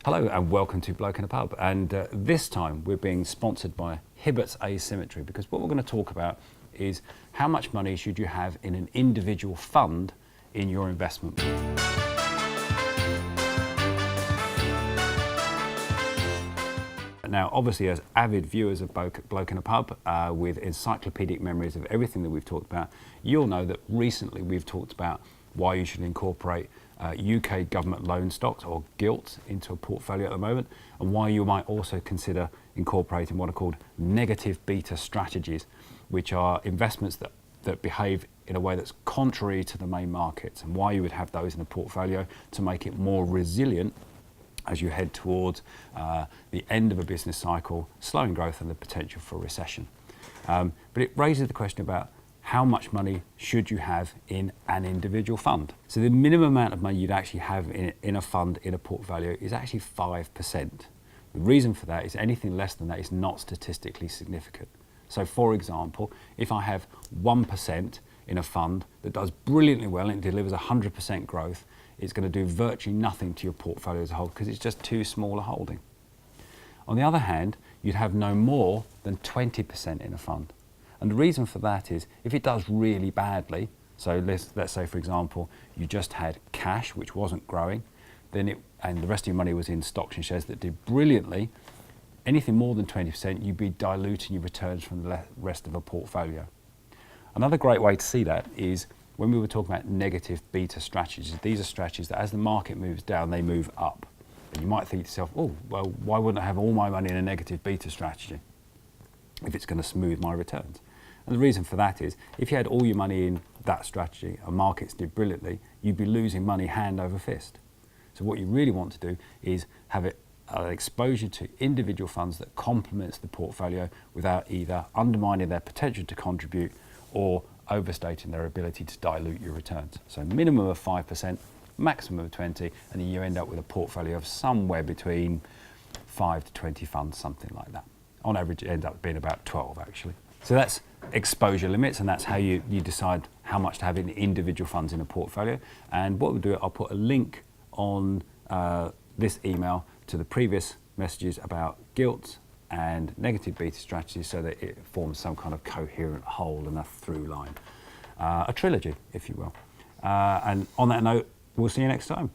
Hello and welcome to Bloke in a Pub, and this time we're being sponsored by Hibbert's Asymmetry, because what we're going to talk about is how much money should you have in an individual fund in your investment. Now obviously, as avid viewers of Bloke in a Pub with encyclopedic memories of everything that we've talked about, you'll know that recently we've talked about why you should incorporate UK government loan stocks, or gilts, into a portfolio at the moment, and why you might also consider incorporating what are called negative beta strategies, which are investments that behave in a way that's contrary to the main markets, and why you would have those in a portfolio to make it more resilient as you head towards the end of a business cycle, slowing growth and the potential for recession. But it raises the question about how much money should you have in an individual fund? So the minimum amount of money you'd actually have in a fund, in a portfolio, is actually 5%. The reason for that is anything less than that is not statistically significant. So for example, if I have 1% in a fund that does brilliantly well and it delivers 100% growth, it's going to do virtually nothing to your portfolio as a whole because it's just too small a holding. On the other hand, you'd have no more than 20% in a fund. And the reason for that is if it does really badly, so let's say for example you just had cash which wasn't growing, and the rest of your money was in stocks and shares that did brilliantly, anything more than 20% you'd be diluting your returns from the rest of a portfolio. Another great way to see that is when we were talking about negative beta strategies. These are strategies that as the market moves down, they move up. And you might think to yourself, oh, well, why wouldn't I have all my money in a negative beta strategy if it's going to smooth my returns? And the reason for that is if you had all your money in that strategy and markets did brilliantly, you'd be losing money hand over fist. So what you really want to do is have an exposure to individual funds that complements the portfolio without either undermining their potential to contribute or overstating their ability to dilute your returns. So minimum of 5%, maximum of 20%, and then you end up with a portfolio of somewhere between 5 to 20 funds, something like that. On average, it ends up being about 12 actually. So that's exposure limits, and that's how you decide how much to have in individual funds in a portfolio. And what we'll do, I'll put a link on this email to the previous messages about gilts and negative beta strategies so that it forms some kind of coherent whole and a through line. A trilogy, if you will. And on that note, we'll see you next time.